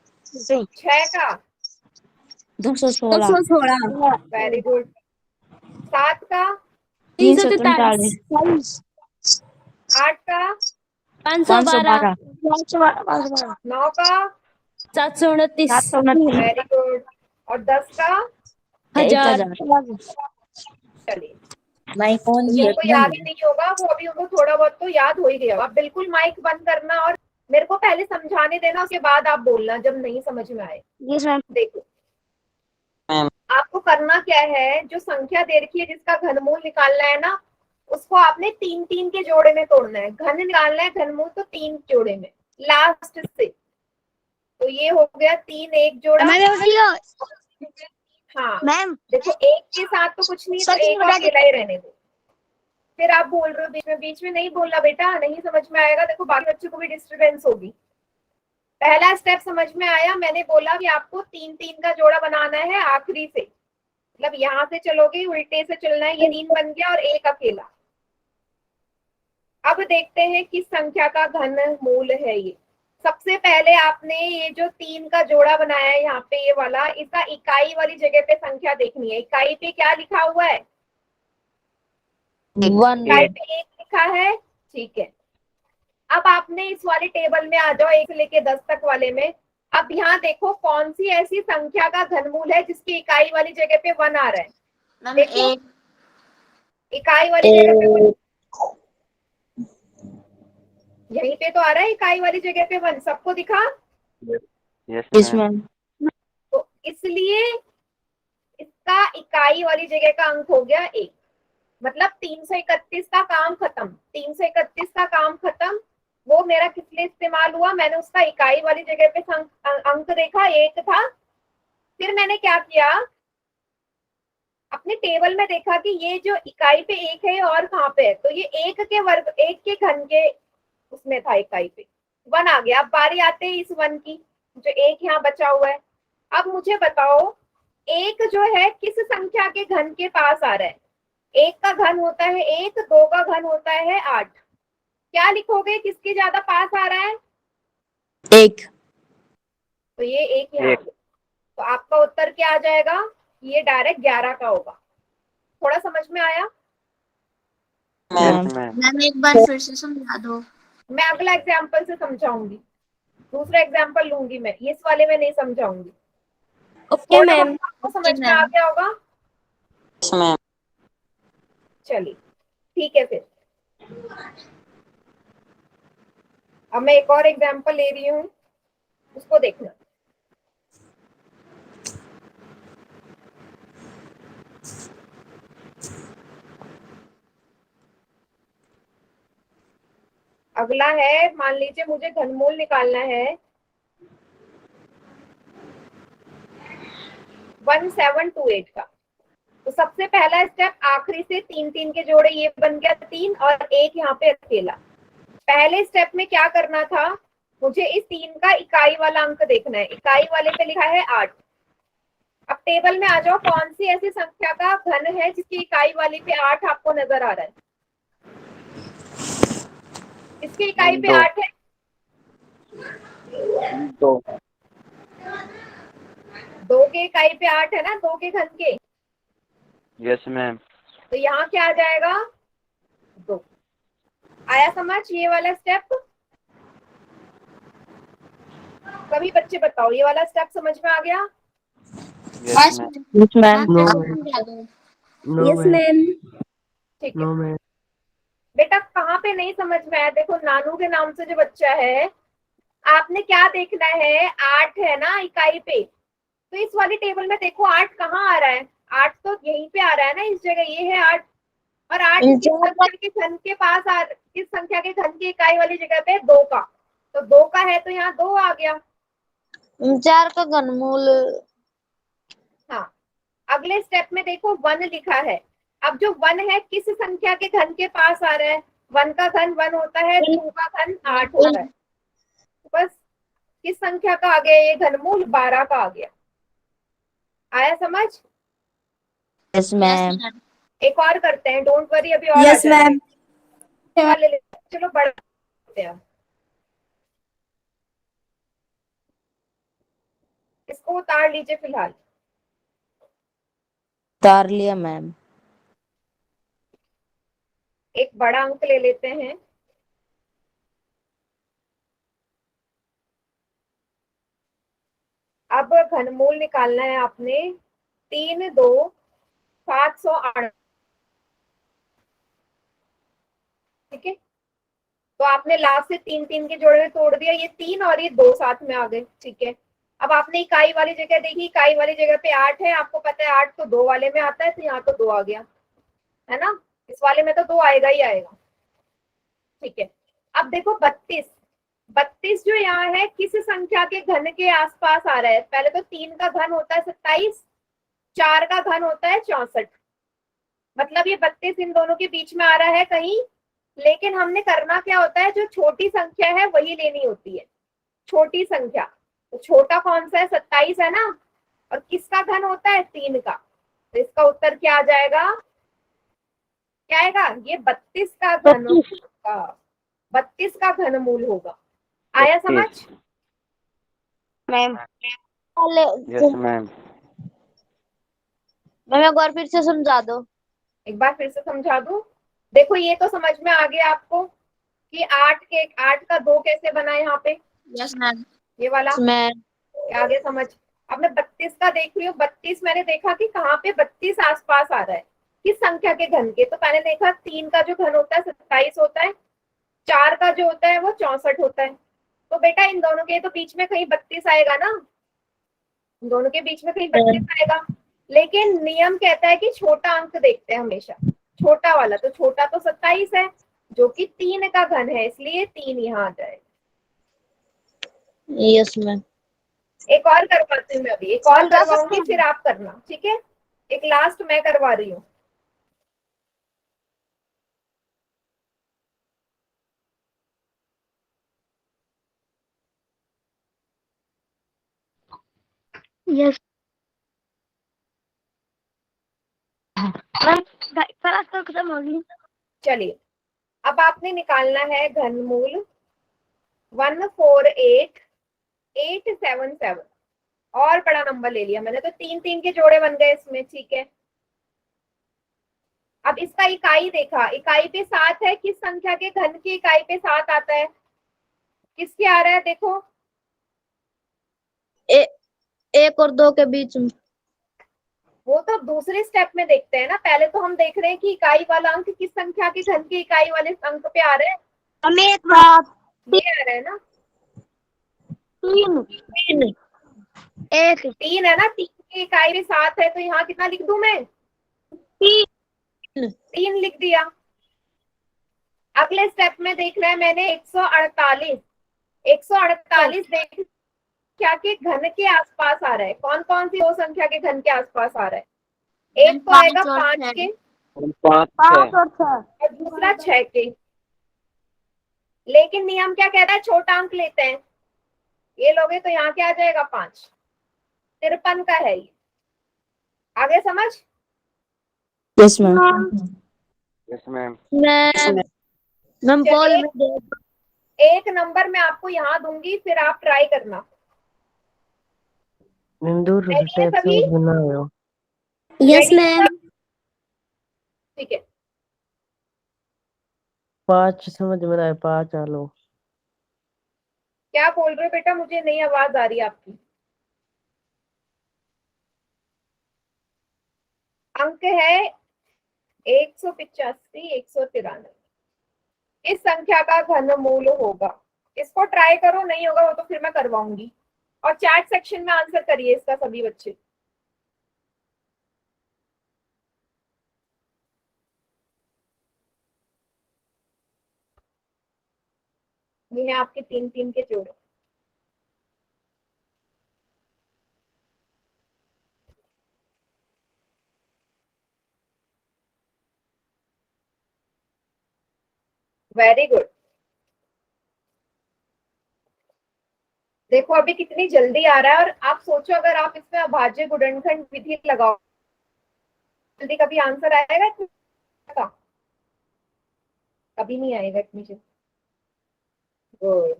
6 का 216 वेरी गुड 7 का 343 8 का 512 9 का 729 वेरी गुड और 10 का 1000। चलिए जिनको याद ही नहीं होगा वो अभी उनको थोड़ा बहुत तो याद हो ही गया। अब बिल्कुल माइक बंद करना और मेरे को पहले समझाने देना, उसके बाद आप बोलना जब नहीं समझ में आए। देखो आपको करना क्या है, जो संख्या दे रखी है जिसका घनमूल निकालना है ना, उसको आपने 3 3 के जोड़े में तोड़ना है। घन निकालना है घनमूल तो 3 जोड़े में लास्ट से। तो ये हो गया 3 एक जोड़ा, हाँ मैम देखो, एक के साथ तो कुछ नहीं, तो सच में एक बता अकेला ही रहने दो। फिर आप बोल रहे हो बीच में नहीं बोलना बेटा, नहीं समझ में आएगा, देखो बाकी बच्चों को भी डिस्टरबेंस होगी। पहला स्टेप समझ में आया, मैंने बोला कि आपको 3-3 का जोड़ा बनाना है आखिरी से, मतलब यहाँ से चलोगे उल्टे से चलना है, ये 3 बन गया और एक अकेला। अब देखते हैं किस संख्या का घन मूल है ये। सबसे पहले आपने ये जो 3 का जोड़ा बनाया है यहाँ पे, ये वाला, इसका इकाई वाली जगह पे संख्या देखनी है। इकाई पे क्या लिखा हुआ है? 1। इकाई पे 1 लिखा है, ठीक है। अब आपने इस वाले टेबल में आ जाओ, 1 से लेके 10 तक वाले में। अब यहाँ देखो कौन सी ऐसी संख्या का घनमूल है जिसकी इकाई वाली जगह पे 1 आ रहा है। मैम देखो, एक। इकाई वाली जगह पे 1, यहीं पे तो आ रहा है इकाई वाली जगह पे 1, सबको दिखा? Yes ma'am. तो इसलिए इसका इकाई वाली जगह का अंक हो गया 1, मतलब 331 का काम खत्म। 331 का काम खत्म, वो मेरा किस लिए इस्तेमाल हुआ? मैंने उसका इकाई वाली जगह पे अंक देखा, 1 था। फिर मैंने क्या किया, अपने टेबल में देखा कि ये जो इकाई पे 1 है और कहाँ पे है, तो ये 1 के वर्ग, 1 के घन के उसमें था, इकाई पे 1 आ गया। अब बारी आते हैं इस 1 की, जो 1 यहाँ बचा हुआ है। अब मुझे बताओ, 1 जो है किस संख्या के घन के पास आ रहा है? 1 का घन होता है 1, 2 का घन होता है 8। क्या लिखोगे, किसके ज्यादा पास आ रहा है? 1। तो ये 1 यहाँ, तो आपका उत्तर क्या आ जाएगा? ये डायरेक्ट 11 का होगा। थोड़ा समझ में आया? Yes ma'am. मैम एक बार फिर से समझा दो। मैं अगला एग्जाम्पल से समझाऊंगी, दूसरा एग्जाम्पल लूंगी मैं, इस वाले में नहीं समझाऊंगी। ओके थोड़ा मैम। आपको समझ में आ गया होगा? Yes ma'am. चलिए ठीक है। फिर अब मैं एक और एग्जाम्पल ले रही हूँ, उसको देखना। अगला है, मान लीजिए मुझे घनमूल निकालना है 1728 का। तो सबसे पहला स्टेप, आखिरी से 3-3 के जोड़े, ये बन गया 3 और 1 यहाँ पे अकेला। पहले स्टेप में क्या करना था, मुझे इस 3 का इकाई वाला अंक देखना है। इकाई वाले पे लिखा है 8। अब टेबल में आ जाओ, कौन सी ऐसी संख्या का घन है जिसकी इकाई वाली पे 8 आपको नजर आ रहा है? इसकी इकाई पे 8 है, 2। 2 के इकाई पे 8 है ना, 2 के घन के। Yes ma'am. तो यहाँ क्या आ जाएगा? 2। आया समझ ये वाला स्टेप? सभी बच्चे बताओ, ये वाला स्टेप समझ में आ गया? Yes ma'am. Yes ma'am. Ma'am फिर से समझा दो। Yes ma'am. ठीक है बेटा, कहाँ पे नहीं समझ में आया? देखो, नानू के नाम से जो बच्चा है, आपने क्या देखना है, 8 है ना इकाई पे, तो इस वाली टेबल में देखो 8 कहाँ आ रहा है? 8 तो यहीं पे आ रहा है ना, इस जगह ये है 8। और 8 किस संख्या के घन के पास किस संख्या के घन की इकाई वाली जगह पे? 2 का। तो 2 का है तो यहाँ 2 आ गया। 4 का घनमूल। हाँ, अगले स्टेप में देखो 1 लिखा है। अब जो 1 है किस संख्या के घन के पास आ रहा है? 1 का घन 1 होता है, 2 का घन 8 होता है। तो बस किस संख्या का आ गया ये घनमूल? 12 का आ गया। आया समझ? Yes ma'am. एक और करते हैं, डोंट वरी, अभी और यस मैम। चलो बड़ा करते हैं। इसको उतार लीजिए फिलहाल। उतार लिया मैम। एक बड़ा अंक ले लेते हैं। अब घनमूल निकालना है आपने 3, 2, 708। ठीक है, तो आपने लास्ट से 3-3 के जोड़े में तोड़ दिया, ये 3 और ये 2 साथ में आ गए। ठीक है, अब आपने इकाई वाली जगह देखी, इकाई वाली जगह पे 8 है, आपको पता है 8 तो 2 वाले में आता है, तो यहाँ तो 2 आ गया है ना, इस वाले में तो 2 आएगा ही आएगा। ठीक है, अब देखो 32 जो यहाँ है किस संख्या के घन के आसपास आ रहा है? पहले तो 3 का घन होता है 27, 4 का घन होता है 64, मतलब ये 32 इन दोनों के बीच में आ रहा है कहीं, लेकिन हमने करना क्या होता है, जो छोटी संख्या है वही लेनी होती है, छोटी संख्या। तो छोटा कौन सा है, 27 है ना, और किसका घन होता है, 3 का। तो इसका उत्तर क्या आ जाएगा, क्या आएगा, ये 32 का घन होगा, 32 का घनमूल होगा। आया समझ? Ma'am yes ma'am. मैम एक बार फिर से समझा दो। एक बार फिर से समझा दूं। देखो ये तो समझ में आ गया आपको कि 8 का 2 कैसे बना है यहाँ पे, यस मैम। ये वाला मैम आगे समझ। अब मैं 32 का देख रही हूँ, 32 मैंने देखा कि कहाँ पे 32 आसपास आ रहा है, किस संख्या के घन के। तो मैंने देखा 3 का जो घन होता है 27 होता है, 4 का जो होता है वो 64 होता है। तो बेटा इन दोनों के तो बीच में कहीं 32 आएगा ना, इन दोनों के बीच में कहीं 32 आएगा, लेकिन नियम कहता है कि छोटा अंक देखते हैं हमेशा, छोटा वाला। तो छोटा तो 27 है जो कि 3 का घन है, इसलिए 3 यहाँ आ जाएगा। Yes ma'am. एक और करवाती हूँ मैं, अभी एक और करवाऊंगी फिर आप करना, ठीक है? एक लास्ट मैं करवा रही हूँ। यस क्लास तो खत्म हो गई। चलिए अब आपने निकालना है घनमूल 148,877, और बड़ा नंबर ले लिया मैंने, तो 3 के जोड़े बन गए इसमें, ठीक है? अब इसका इकाई देखा, इकाई पे 7 है, किस संख्या के घन की इकाई पे 7 आता है, किसके आ रहा है, देखो। 1 और 2 के बीच में। वो तो दूसरे स्टेप में देखते हैं ना, पहले तो हम देख रहे हैं कि इकाई वाला अंक किस संख्या के घन की इकाई वाले अंक पे आ रहे हैं। हमें एक बात, ये आ रहा है ना, 3 3 है ना, 3 की इकाई पे 7 है, तो यहाँ कितना लिख दूं मैं, 3 लिख दिया। अगले स्टेप में देख रहा है मैंने 148, 148 देख क्या के घन के आसपास आ रहा है, कौन कौन सी दो संख्या के घन के आसपास आ रहा है, एक तो आएगा 5 के 5 और 6। और दूसरा 6 के। लेकिन नियम क्या कहता है, छोटा अंक लेते हैं, ये लोगे तो यहाँ क्या आ जाएगा, 5, 53 का है ये। आगे समझ? Yes ma'am. Yes ma'am. Ma'am poll में दे। एक नंबर मैं आपको यहाँ दूंगी, फिर आप ट्राई करना। Ready है सभी? यस Ready है मैम। सब? ठीक है, 5 समझ में आए, 5 आलो। क्या बोल रहे हो बेटा, मुझे नहीं आवाज आ रही आपकी। अंक है 185, 193, इस संख्या का घनमूल होगा। इसको ट्राई करो, नहीं होगा वो तो फिर मैं करवाऊंगी। और चैट सेक्शन में आंसर करिए इसका सभी बच्चे। ये है आपके 3 के जोड़े। Very good. देखो अभी कितनी जल्दी आ रहा है, और आप सोचो अगर आप इसमें अभाज्य गुणनखंड विधि लगाओ, जल्दी कभी आंसर आएगा इसका? कभी नहीं आएगा इतनी जल्दी।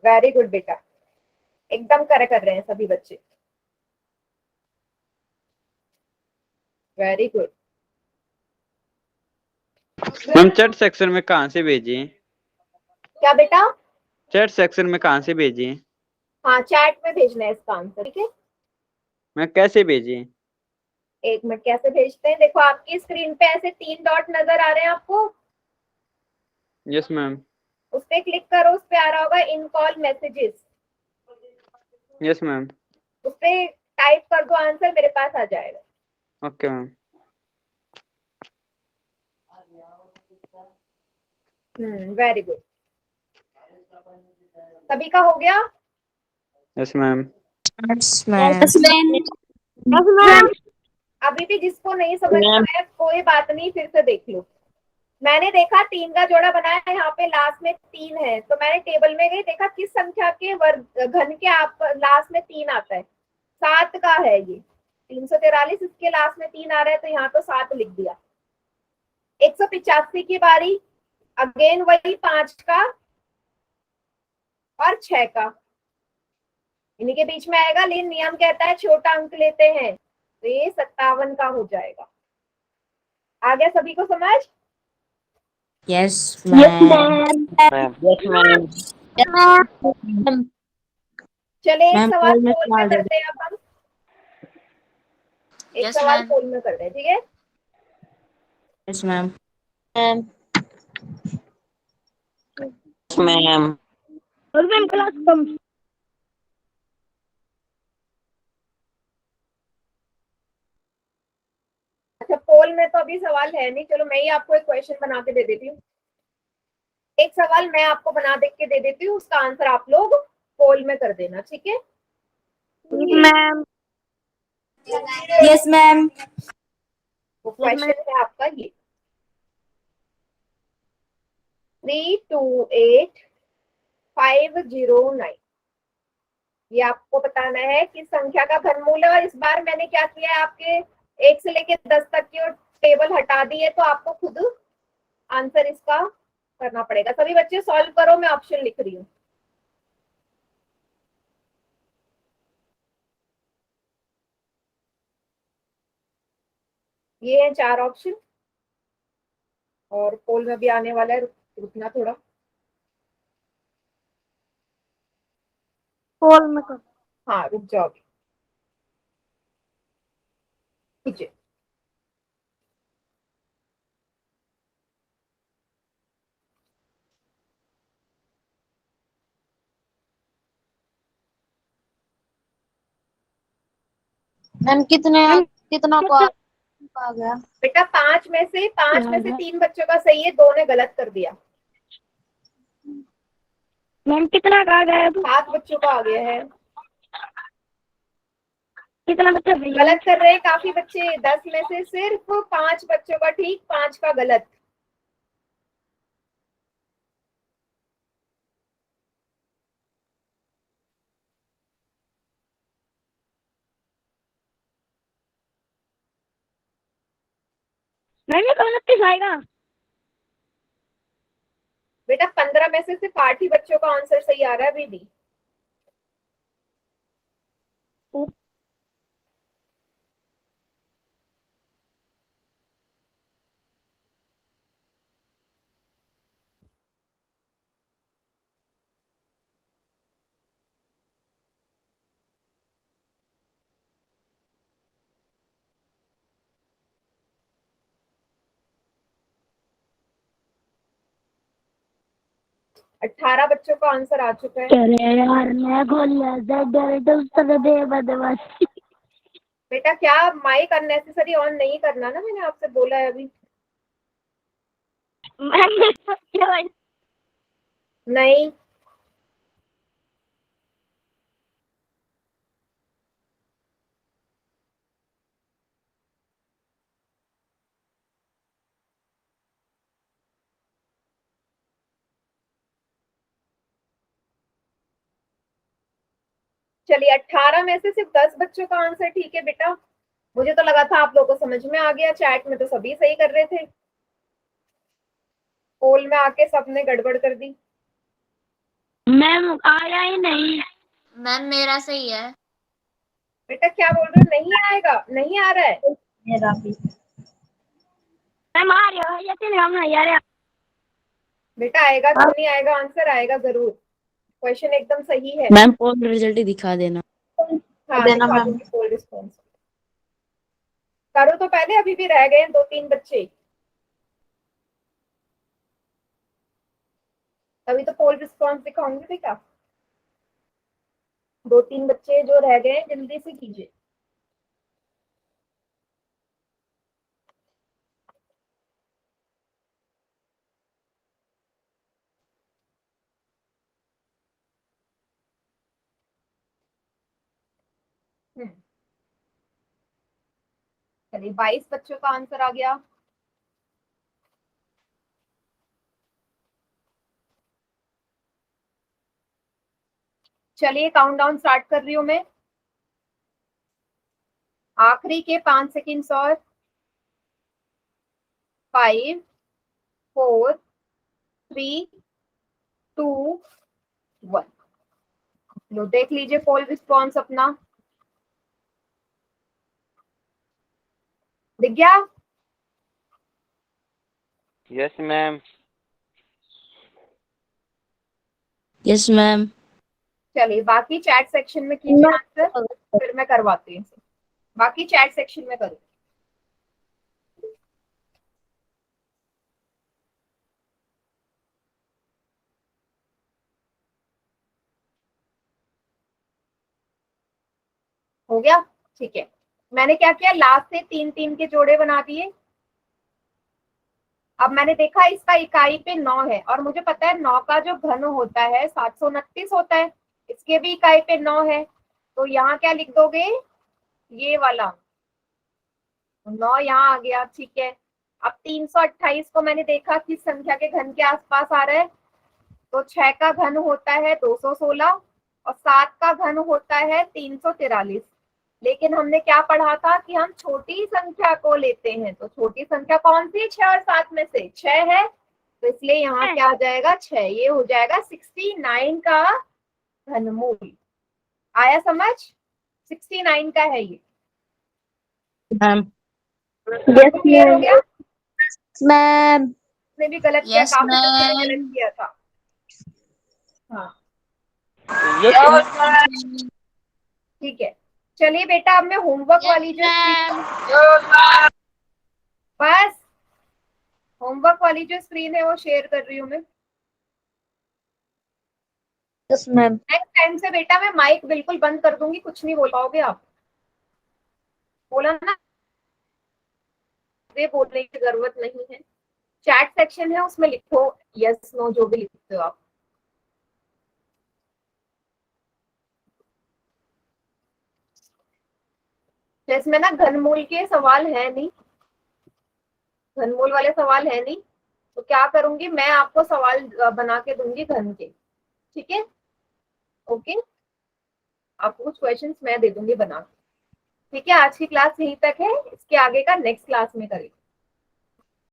वेरी गुड बेटा, एकदम करेक्ट कर रहे हैं सभी बच्चे, very good. Ma'am chat section में कहाँ से भेजिए? क्या बेटा? चैट सेक्शन में कहाँ से भेजिए? हाँ चैट में भेजना है इसका आंसर, ठीक है? मैं कैसे भेजिए? एक मिनट, कैसे भेजते हैं, देखो आपकी स्क्रीन पे ऐसे 3 डॉट नजर आ रहे हैं आपको, यस मैम। उस पे क्लिक करो, उस पे आ रहा होगा इन कॉल मैसेजेस, यस मैम। उस पे टाइप कर दो आंसर, मेरे पास आ जाएगा। Okay ma'am. Very good. सभी का हो गया? Yes ma'am. Yes ma'am. अभी भी जिसको नहीं समझ में मैम। आया कोई बात नहीं, फिर से देख लो। मैंने देखा 3 का जोड़ा बनाया, यहाँ पे लास्ट में 3 है, तो मैंने टेबल में गई, देखा किस संख्या के वर्ग घन के आप लास्ट में 3 आता है, 7 का है ये 343, इसके लास्ट में 3 आ रहा है, तो यहाँ तो 7 लिख दिया। 185 की बारी, अगेन वही 5 का और 6 का, इन्हीं के बीच में आएगा, लेकिन नियम कहता है छोटा अंक लेते हैं, तो ये 57 का हो जाएगा। आ गया सभी को समझ? Yes yes ma'am. Ma'am. Ma'am yes ma'am. चले एक मैम सवाल पोल में पोल में सवाल दे करते हैं अब हम, एक यस सवाल मैम। पोल में करते हैं, ठीक है? Yes ma'am. मैम मैम और मैम क्लास कम। अच्छा, पोल में तो अभी सवाल है नहीं, चलो मैं ही आपको एक क्वेश्चन बना के दे देती हूँ। एक सवाल मैं आपको बना दे के दे देती हूँ, उसका आंसर आप लोग पोल में कर देना, ठीक है? मैम। Yes ma'am. वो क्वेश्चन है आपका ये, 328509, ये आपको बताना है कि संख्या का घनमूल है। और इस बार मैंने क्या किया है, आपके 1 से लेके 10 तक की और टेबल हटा दी है, तो आपको खुद आंसर इसका करना पड़ेगा। सभी बच्चे सॉल्व करो, मैं ऑप्शन लिख रही हूँ। ये है 4 ऑप्शन, और पोल में भी आने वाला है, रुकना थोड़ा। पोल में कर। हाँ रुक जाओ, ठीक है। मैम कितना को आ गया? बेटा 5 में से 3 बच्चों का सही है, 2 ने गलत कर दिया। मैम कितना का आ गया? 7 बच्चों का आ गया है। कितना बच्चा सही है? गलत कर रहे हैं काफी बच्चे, 10 में से सिर्फ 5 बच्चों का ठीक, 5 का गलत। मैम ये कौन 29 आएगा? बेटा 15 में से सिर्फ 8 ही बच्चों का आंसर सही आ रहा है अभी भी। अठारह बच्चों का आंसर आ चुका है। अरे यार मैं खोल लिया उत्तर दे बदमाश। बेटा क्या माइक अननेसेसरी ऑन नहीं करना ना, मैंने आपसे बोला है अभी। नहीं, चलिए 18 में से सिर्फ 10 बच्चों का आंसर ठीक है बेटा। मुझे तो लगा था आप लोगों को समझ में आ गया, चैट में तो सभी सही कर रहे थे, पोल में आके सबने गड़बड़ कर दी। मैम आया ही नहीं। मैम मेरा सही है। बेटा क्या बोल रहे हो, नहीं आएगा? नहीं आ रहा है? मेरा भी। मैम आ रहा है, यकीन हम नहीं आ रहा। बेटा आएगा, क्यों नहीं आएगा, आंसर आएगा जरूर, क्वेश्चन एकदम सही है। मैम पोल रिजल्ट ही दिखा देना। हाँ देना दिखा मैम। दूंगी पोल रिस्पॉन्स। करो तो पहले, अभी भी रह गए 2-3 बच्चे, तभी तो पोल रिस्पॉन्स दिखाऊंगी बेटा। 2-3 बच्चे जो रह गए जल्दी से कीजिए। चलिए 22 बच्चों का आंसर आ गया। चलिए काउंटडाउन स्टार्ट कर रही हूं मैं। आखिरी के 5 सेकेंड्स और 5 4 3 2 1। लो देख लीजिए पोल रिस्पॉन्स अपना दिख गया। Yes ma'am. Yes ma'am. चलिए बाकी चैट सेक्शन में कीजिए आंसर, फिर मैं करवाती हूँ। बाकी चैट सेक्शन में करूँ। हो गया, ठीक है। मैंने क्या किया, लास्ट से 3 के जोड़े बना दिए। अब मैंने देखा इसका इकाई पे 9 है और मुझे पता है 9 का जो घन होता है 729 होता है, इसके भी इकाई पे 9 है। तो यहाँ क्या लिख दोगे, ये वाला 9 यहाँ आ गया, ठीक है। अब 328 को मैंने देखा किस संख्या के घन के आसपास आ रहा है, तो 6 का घन होता है 216 और 7 का घन होता है 343। लेकिन हमने क्या पढ़ा था कि हम छोटी संख्या को लेते हैं, तो छोटी संख्या कौन सी, 6 और 7 में से 6 है, तो इसलिए यहाँ क्या आ जाएगा 6, ये हो जाएगा 69 का घनमूल। आया समझ, 69 का है ये। मैम। क्लियर हो गया। मैम। उसने भी गलत किया, Yes, काफी बच्चों ने ma'am. गलत किया था। हाँ ठीक है। चलिए बेटा अब मैं होमवर्क वाली जो बस होमवर्क वाली जो स्क्रीन है वो शेयर कर रही हूँ मैं। Yes ma'am. नेक्स्ट टाइम से बेटा मैं माइक बिल्कुल बंद कर दूंगी, कुछ नहीं बोल पाओगे आप, बोला ना, ये बोलने की जरूरत नहीं है। चैट सेक्शन है उसमें लिखो यस नो जो भी लिखते हो आप। तो इसमें ना घनमूल के सवाल है नहीं, घनमूल वाले सवाल है नहीं, तो क्या करूंगी मैं, आपको सवाल बना के दूंगी घन के, ठीक है, ओके। आपको कुछ क्वेश्चंस मैं दे दूंगी बना के, ठीक है। आज की क्लास यहीं तक है, इसके आगे का नेक्स्ट क्लास में करेंगे।